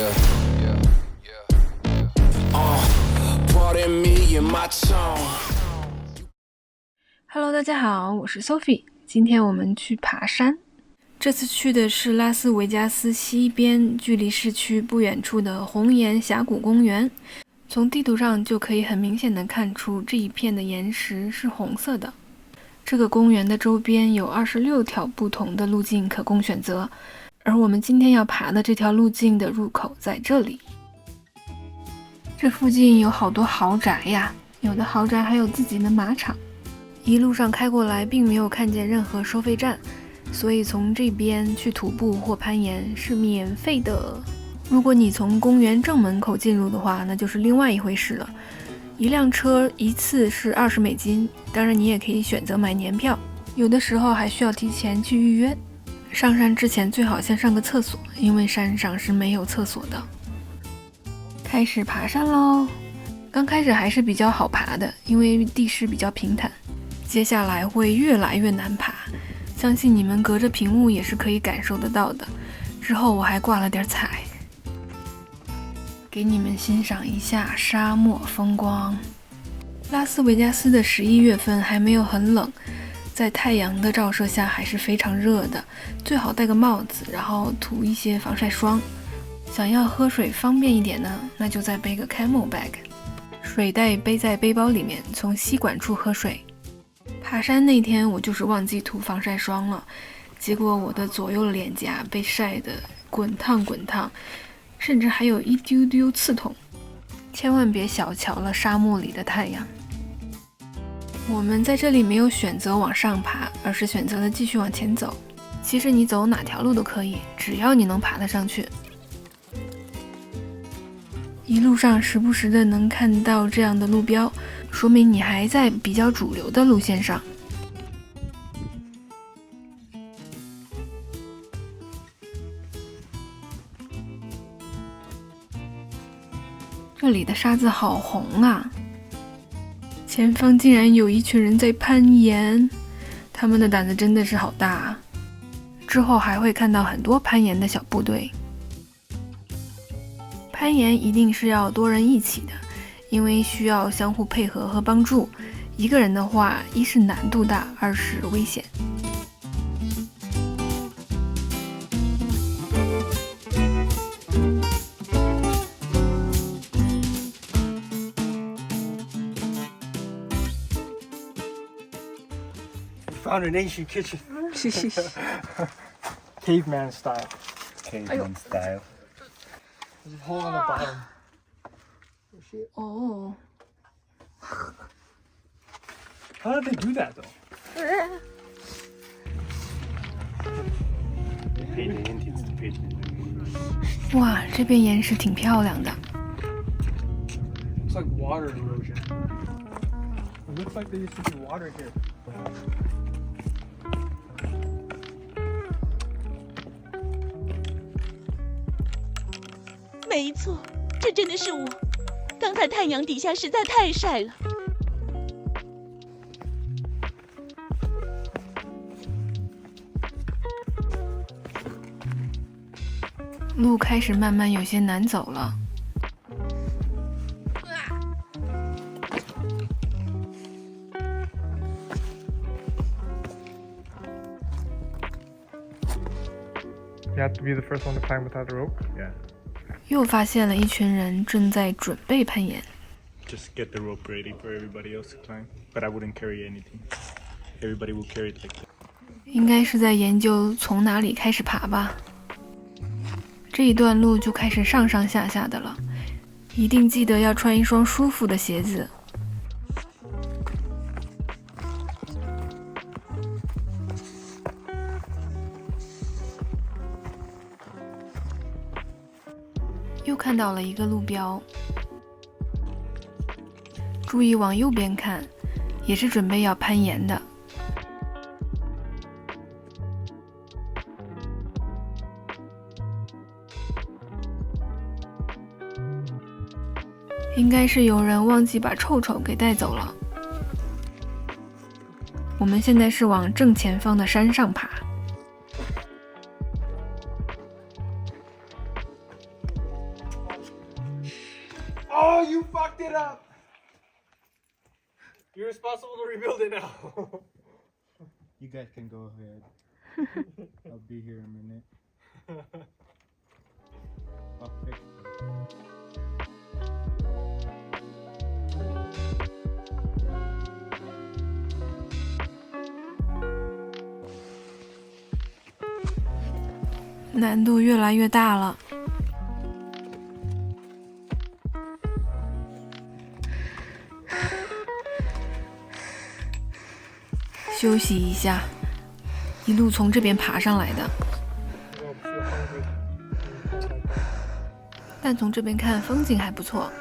Yeah, yeah, yeah. Pardon me in my tone. Hello， 大家好，我是 Sophie。今天我们去爬山，这次去的是拉斯维加斯西边，距离市区不远处的红岩峡谷公园。从地图上就可以很明显的看出，这一片的岩石是红色的。这个公园的周边有26条不同的路径可供选择，而我们今天要爬的这条路径的入口在这里。这附近有好多豪宅呀，有的豪宅还有自己的马场。一路上开过来并没有看见任何收费站，所以从这边去徒步或攀岩是免费的。如果你从公园正门口进入的话，那就是另外一回事了。一辆车一次是20美金，当然你也可以选择买年票，有的时候还需要提前去预约。上山之前最好先上个厕所，因为山上是没有厕所的。开始爬山喽！刚开始还是比较好爬的，因为地势比较平坦。接下来会越来越难爬，相信你们隔着屏幕也是可以感受得到的。之后我还挂了点彩，给你们欣赏一下沙漠风光。拉斯维加斯的11月份还没有很冷，在太阳的照射下还是非常热的，最好戴个帽子，然后涂一些防晒霜。想要喝水方便一点呢，那就再背个 Camel Bag， 水袋背在背包里面，从吸管处喝水。爬山那天我就是忘记涂防晒霜了，结果我的左右脸颊被晒得滚烫，甚至还有一丢丢刺痛。千万别小瞧了沙漠里的太阳。我们在这里没有选择往上爬，而是选择了继续往前走。其实你走哪条路都可以，只要你能爬得上去。一路上时不时的能看到这样的路标，说明你还在比较主流的路线上。这里的沙子好红啊！前方竟然有一群人在攀岩，他们的胆子真的是好大啊！之后还会看到很多攀岩的小部队。攀岩一定是要多人一起的，因为需要相互配合和帮助。一个人的话，一是难度大，二是危险。Found an ancient kitchen. Caveman style. Caveman style. There's a hole on the bottom. Oh shit. Oh. How did they do that though? They paid the Indians to pitch it. 哇，这边岩石挺漂亮的。 It's like water erosion. It looks like there used to be water here. 没错，这真的是我。刚才太阳底下实在太晒了。路开始慢慢有些难走了。You have to be the first one to climb without a rope. Yeah. 又发现了一群人正在准备攀岩。 Just get the rope ready for everybody else to climb. But I wouldn't carry anything. Everybody will carry it like that. 应该是在研究从哪里开始爬吧。这一段路就开始上上下下的了，一定记得要穿一双舒服的鞋子。又看到了一个路标，注意往右边看，也是准备要攀岩的。应该是有人忘记把臭臭给带走了。我们现在是往正前方的山上爬。killed it now. You guys can go ahead. I'll be here in a minute. I'll fix it.难度越来越大了。休息一下，一路从这边爬上来的。但从这边看风景还不错。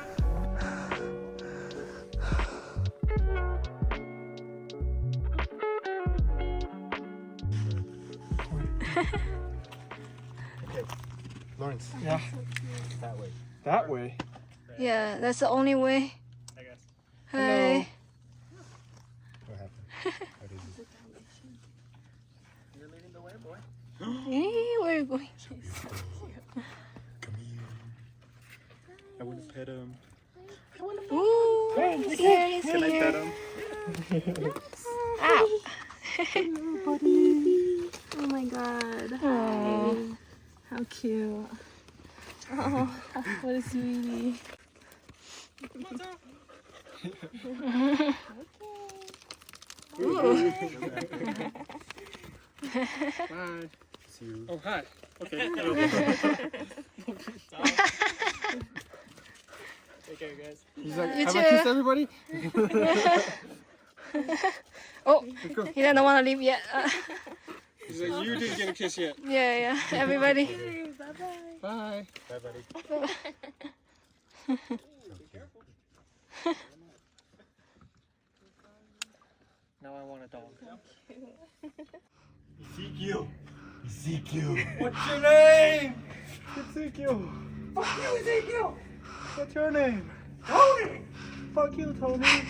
Lawrence. Yeah. That way. That way. Yeah, that's the only way. I guess. Hi. What happened? What is it? You're leading the way, boy. Where are you going? Come here. I want to pet him. Ooh, he's here, he's Can I here. pet him? Ow. Oh my god. Aw. How cute. Oh, what a sweetie. Bye. See you. Oh, hi. Okay. Take care, guys. He's like, You have too. I kissed everybody? Oh, Let's go. he doesn't want to leave yet. He's like, you didn't get a kiss yet. Yeah, everybody. Bye. Bye, buddy. Now I want a dog. Ezekiel. Ezekiel. What's your name? Ezekiel. Fuck you, Ezekiel. What's your name? Tony. Fuck you, Tony.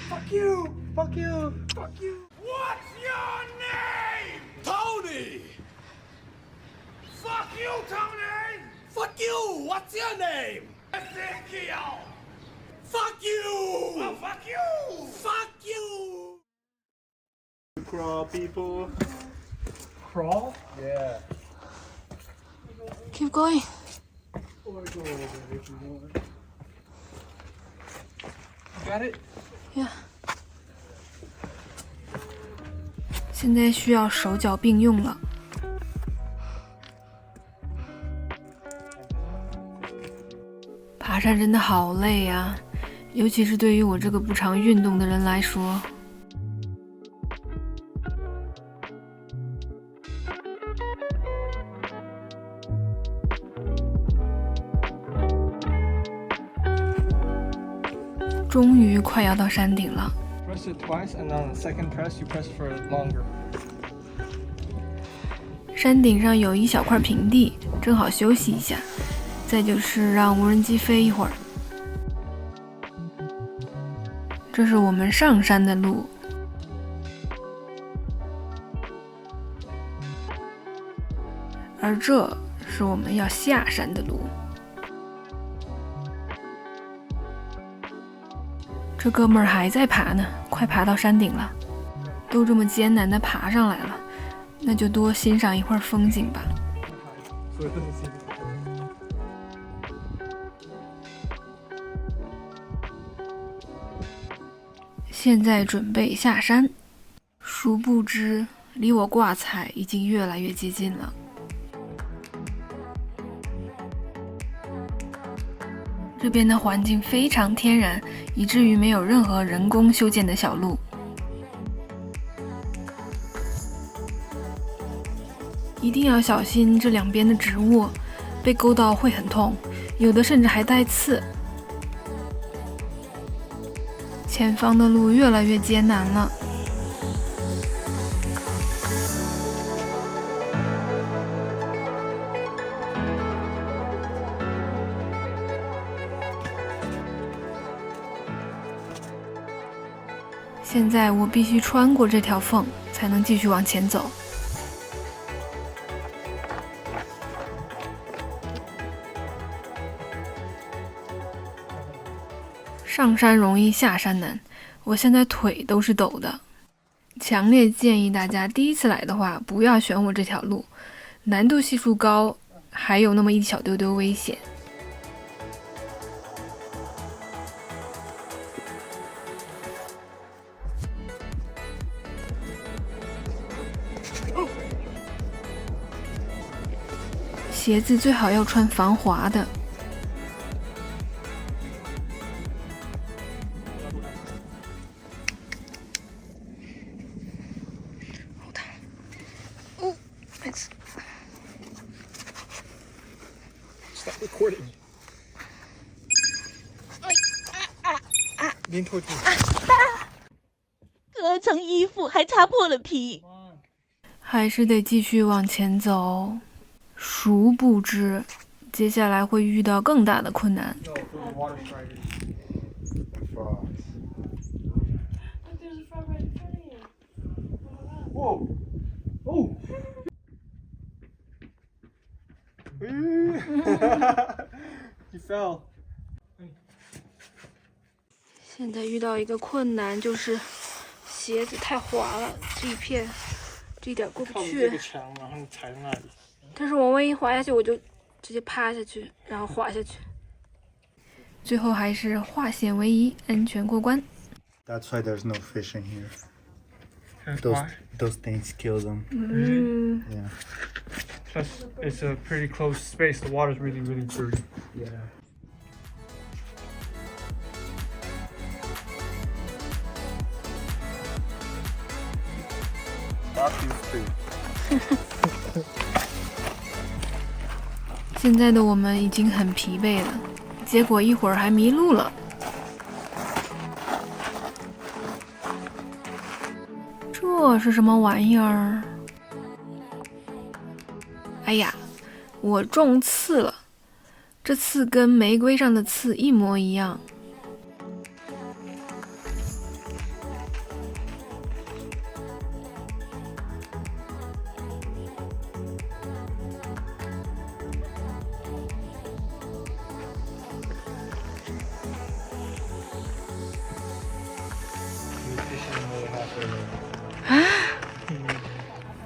Fuck you. Fuck you. Fuck you. What's your name? Tony! Fuck you, Tony! Fuck you! What's your name? Ezekiel! Fuck you! Oh, fuck you! Fuck you! Crawl, people. Crawl? Yeah. Keep going. Or go over if you want. You got it? Yeah. 现在需要手脚并用了。爬山真的好累啊，尤其是对于我这个不常运动的人来说。终于快要到山顶了。 Press it twice, and on the second press, you press for longer. 山顶上有一小块平地，正好休息一下。再就是让无人机飞一会儿。这是我们上山的路。而这是我们要下山的路。这哥们儿还在爬呢，快爬到山顶了。都这么艰难地爬上来了，那就多欣赏一会儿风景吧。 So it doesn't seem. 现在准备下山，殊不知离我挂彩已经越来越接近了。这边的环境非常天然，以至于没有任何人工修建的小路。一定要小心这两边的植物，被勾到会很痛，有的甚至还带刺。前方的路越来越艰难了。现在我必须穿过这条缝，才能继续往前走。上山容易下山难，我现在腿都是抖的。强烈建议大家第一次来的话，不要选我这条路，难度系数高，还有那么一小丢丢危险。鞋子最好要穿防滑的。好烫！哦，孩子。Stop recording. Lean towards me. 隔层衣服还擦破了皮。还是得继续往前走。殊不知，接下来会遇到更大的困难。No, for the water striders. Look, there's a frog right in front of you. Whoa! Oh! He fell. 现在遇到一个困难，就是鞋子太滑了，这一点过不靠着去这个。墙，然后你踩在那里。但是我万一滑下去，我就直接趴下去，然后滑下去。最后还是化险为夷，安全过关。 That's why there's no fish in here. That's Those why. those things kill them. 嗯， Yeah. Plus, it's a pretty close space. The water's really, really dirty. Yeah. Stop you too. 现在的我们已经很疲惫了，结果一会儿还迷路了。这是什么玩意儿？哎呀，我中刺了！这刺跟玫瑰上的刺一模一样。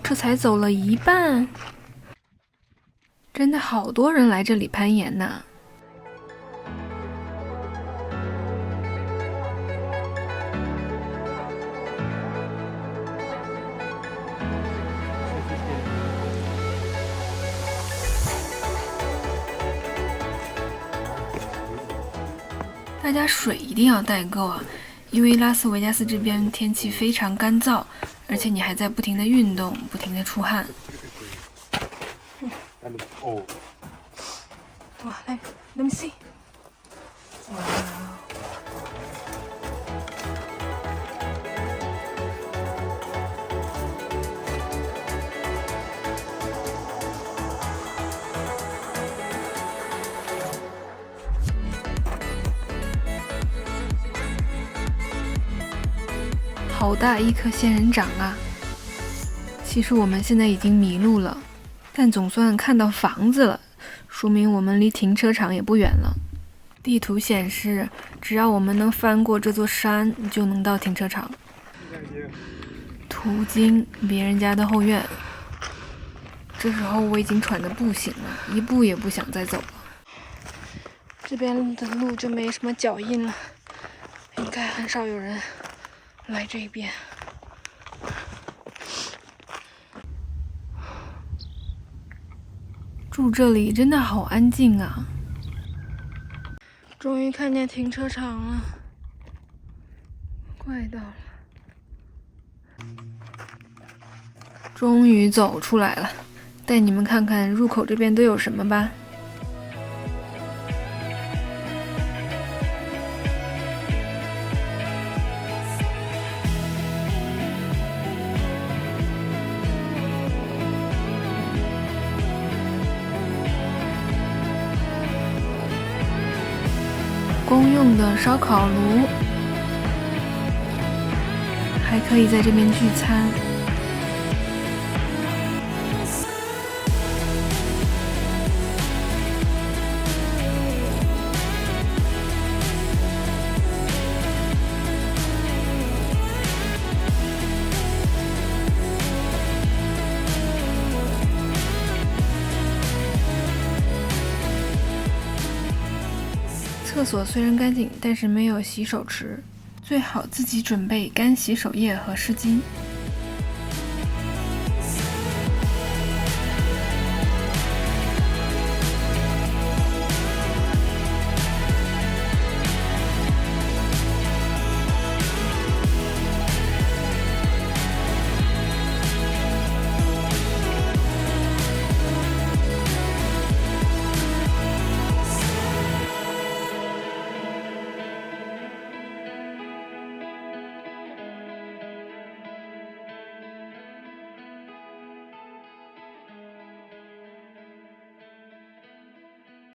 这才走了一半，真的好多人来这里攀岩呢。大家水一定要带够啊，因为拉斯维加斯这边天气非常干燥，而且你还在不停的运动，不停的出汗。哇，来 ，Let me see。哇，好大一颗仙人掌啊！其实我们现在已经迷路了，但总算看到房子了，说明我们离停车场也不远了。地图显示，只要我们能翻过这座山，就能到停车场。途经别人家的后院，这时候我已经喘得不行了，一步也不想再走了。这边的路就没什么脚印了，应该很少有人来这边。住这里真的好安静啊！终于看见停车场了，快到了。终于走出来了，带你们看看入口这边都有什么吧。公用的烧烤炉，还可以在这边聚餐。厕所虽然干净，但是没有洗手池，最好自己准备干洗手液和湿巾。